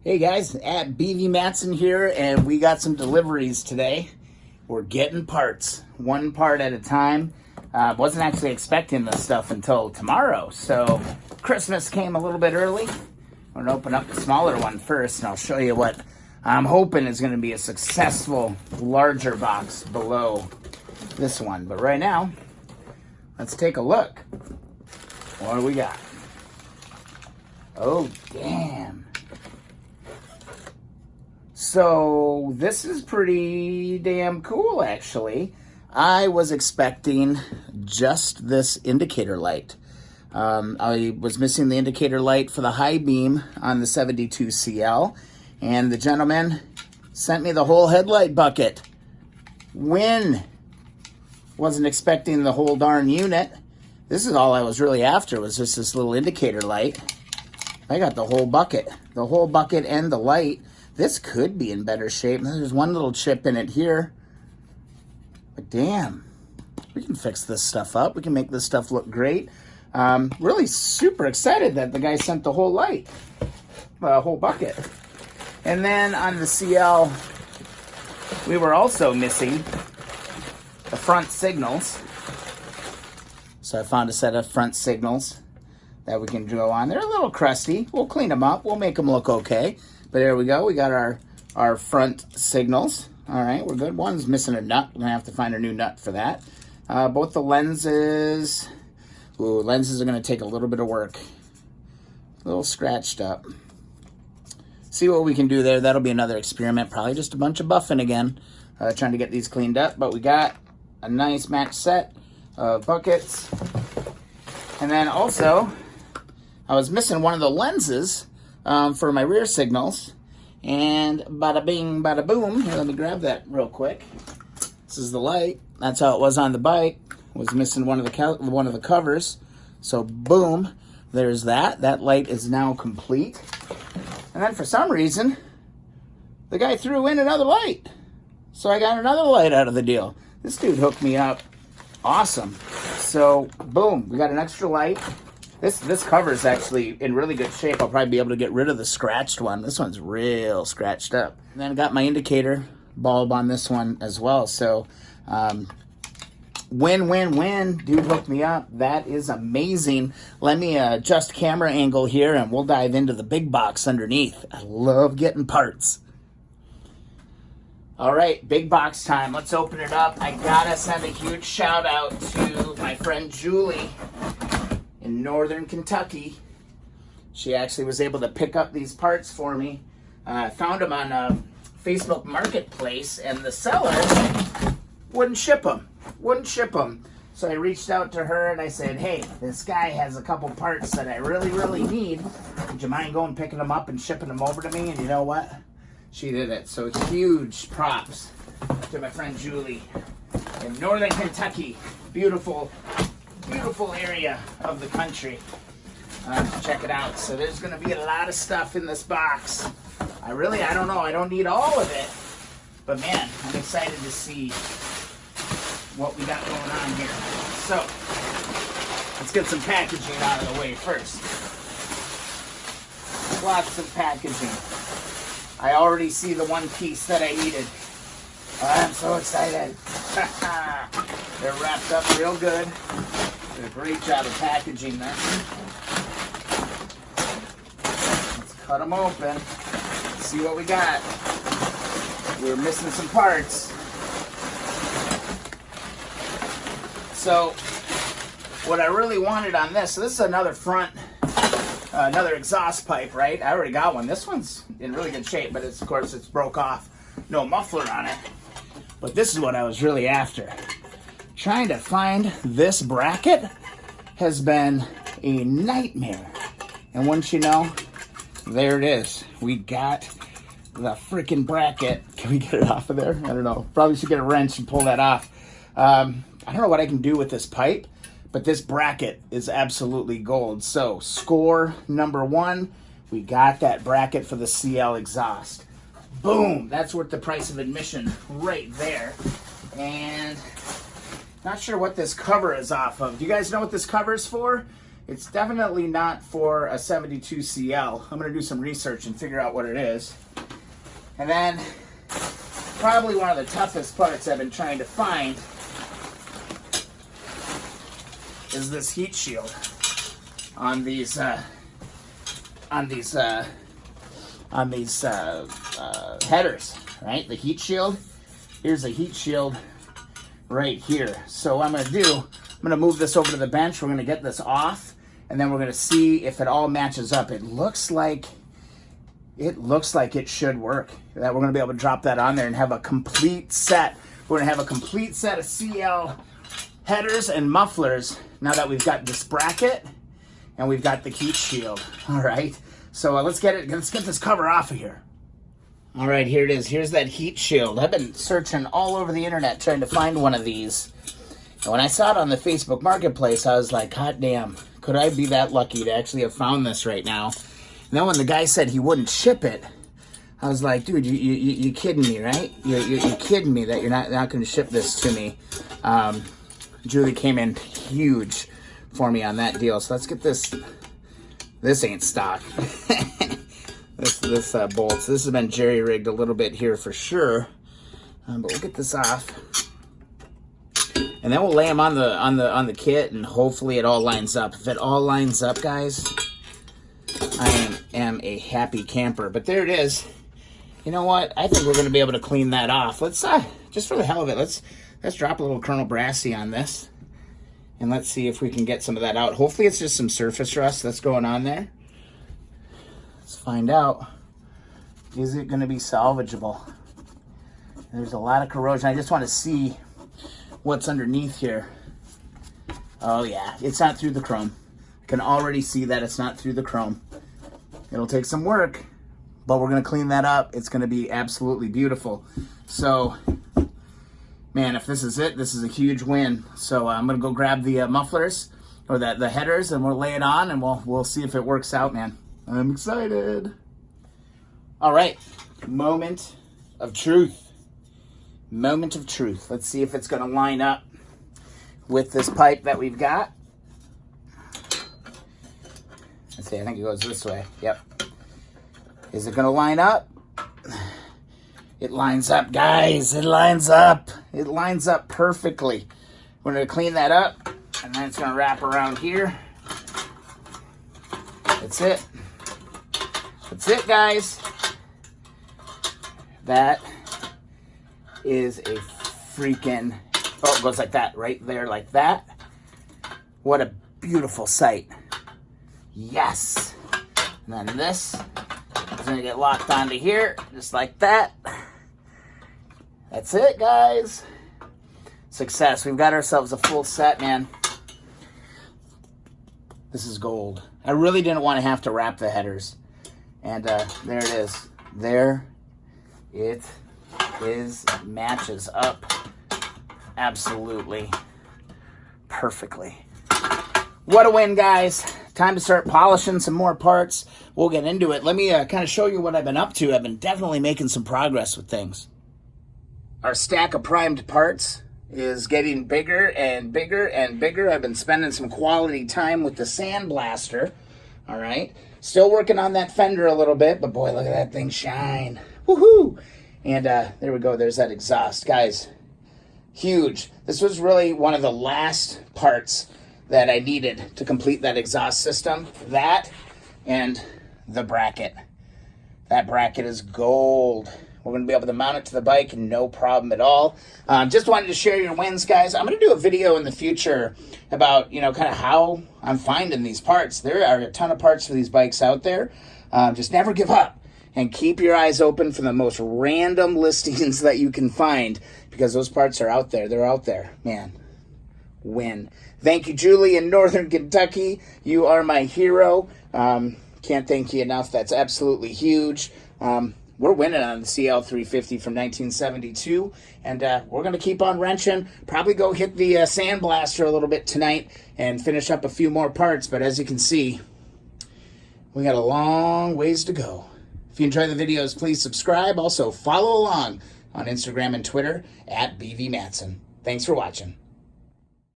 Hey guys, at BV Matson here, and we got some deliveries today. We're getting parts, one part at a time. Wasn't actually expecting this stuff until tomorrow, so Christmas came a little bit early. We're gonna open up the smaller one first, and I'll show you what I'm hoping is gonna be a successful, larger box below this one. But right now, let's take a look. What do we got? Oh, damn. So this is pretty damn cool, actually. I was expecting just this indicator light. I was missing the indicator light for the high beam on the 72 CL, and the gentleman sent me the whole headlight bucket. Win. Wasn't expecting the whole darn unit. This is all I was really after, was just this little indicator light. I got the whole bucket and the light. This could be in better shape. There's one little chip in it here. But damn, we can fix this stuff up. We can make this stuff look great. Really super excited that the guy sent the whole light, whole bucket. And then on the CL, we were also missing the front signals. So I found a set of front signals that we can go on. They're a little crusty. We'll clean them up. We'll make them look okay. But there we go. We got our front signals. All right, we're good. One's missing a nut. We're going to have to find a new nut for that. Both the lenses. Ooh, lenses are going to take a little bit of work. A little scratched up. See what we can do there. That'll be another experiment. Probably just a bunch of buffing again. Trying to get these cleaned up. But we got a nice match set of buckets. And then also, I was missing one of the lenses for my rear signals, and bada bing, bada boom. Here, let me grab that real quick. This is the light. That's how it was on the bike. Was missing one of the covers, so boom, there's that. That light is now complete. And then for some reason, the guy threw in another light, so I got another light out of the deal. This dude hooked me up. Awesome. So boom, we got an extra light. This cover is actually in really good shape. I'll probably be able to get rid of the scratched one. This one's real scratched up. And then I got my indicator bulb on this one as well. So win, win, win. Dude hooked me up. That is amazing. Let me adjust camera angle here, and we'll dive into the big box underneath. I love getting parts. All right, big box time. Let's open it up. I gotta send a huge shout out to my friend Julie in Northern Kentucky. She actually was able to pick up these parts for me. I found them on Facebook Marketplace, and the seller wouldn't ship them. So I reached out to her and I said, hey, this guy has a couple parts that I really, really need. Would you mind going picking them up and shipping them over to me? And you know what? She did it. So huge props to my friend Julie in Northern Kentucky. Beautiful, beautiful area of the country. Check it out. So there's going to be a lot of stuff in this box. I don't know. I don't need all of it. But man, I'm excited to see what we got going on here. So let's get some packaging out of the way first. Lots of packaging. I already see the one piece that I needed. I'm so excited. They're wrapped up real good. Did a great job of packaging them. Let's cut them open. See what we got. We're missing some parts. So what I really wanted on this, so this is another front, another exhaust pipe, right? I already got one. This one's in really good shape, but of course it's broke off. No muffler on it. But this is what I was really after. Trying to find this bracket has been a nightmare. And once you know, there it is. We got the freaking bracket. Can we get it off of there? I don't know. Probably should get a wrench and pull that off. I don't know what I can do with this pipe, but this bracket is absolutely gold. So score number one, we got that bracket for the CL exhaust. Boom, that's worth the price of admission right there. And not sure what this cover is off of. Do you guys know what this cover is for? It's definitely not for a 72 CL. I'm going to do some research and figure out what it is. And then, probably one of the toughest parts I've been trying to find is this heat shield on these headers, right? The heat shield. Here's a heat shield right here. So what I'm going to do, I'm going to move this over to the bench. We're going to get this off, and then we're going to see if it all matches up. It looks like it should work. That we're going to be able to drop that on there and have a complete set. We're going to have a complete set of CL headers and mufflers now that we've got this bracket and we've got the heat shield. All right. So let's get this cover off of here. All right, here it is. Here's that heat shield. I've been searching all over the internet trying to find one of these. And when I saw it on the Facebook Marketplace, I was like, hot damn, could I be that lucky to actually have found this right now? And then when the guy said he wouldn't ship it, I was like, dude, you kidding me, right? You're kidding me that you're not going to ship this to me. Julie came in huge for me on that deal. So let's get this. This ain't stock. This bolts. This has been jerry-rigged a little bit here for sure. But we'll get this off. And then we'll lay them on the kit, and hopefully it all lines up. If it all lines up, guys, I am a happy camper. But there it is. You know what? I think we're going to be able to clean that off. Let's just for the hell of it, let's drop a little Colonel Brassy on this, and let's see if we can get some of that out. Hopefully it's just some surface rust that's going on there. Let's find out. Is it going to be salvageable? There's a lot of corrosion. I just want to see what's underneath here. Oh yeah, it's not through the chrome. I can already see that it's not through the chrome. It'll take some work, but we're going to clean that up. It's going to be absolutely beautiful. So, man, if this is it, this is a huge win. So I'm going to go grab the mufflers, or the headers, and we'll lay it on, and we'll see if it works out, man. I'm excited. All right, moment of truth. Moment of truth. Let's see if it's going to line up with this pipe that we've got. Let's see, I think it goes this way. Yep. Is it going to line up? It lines up, guys. It lines up. It lines up perfectly. We're going to clean that up, and then it's going to wrap around here. That's it. That's it, guys. That is a freaking... Oh, it goes like that, right there, like that. What a beautiful sight. Yes. And then this is going to get locked onto here, just like that. That's it, guys. Success. We've got ourselves a full set, man. This is gold. I really didn't want to have to wrap the headers. And there it is. There it is. Matches up absolutely perfectly. What a win, guys. Time to start polishing some more parts. We'll get into it. Let me kind of show you what I've been up to. I've been definitely making some progress with things. Our stack of primed parts is getting bigger and bigger and bigger. I've been spending some quality time with the sandblaster. All right. Still working on that fender a little bit, but boy, look at that thing shine. Woohoo! And there we go. There's that exhaust. Guys, huge. This was really one of the last parts that I needed to complete that exhaust system. That and the bracket. That bracket is gold. We're going to be able to mount it to the bike, no problem at all. Just wanted to share your wins, guys. I'm going to do a video in the future about, kind of how I'm finding these parts. There are a ton of parts for these bikes out there. Just never give up and keep your eyes open for the most random listings that you can find, because those parts are out there. They're out there, man. Win. Thank you, Julie in Northern Kentucky. You are my hero. Can't thank you enough. That's absolutely huge. We're winning on the CL350 from 1972, and we're going to keep on wrenching. Probably go hit the sandblaster a little bit tonight and finish up a few more parts, but as you can see, we got a long ways to go. If you enjoy the videos, please subscribe. Also, follow along on Instagram and Twitter at BV Matson. Thanks for watching.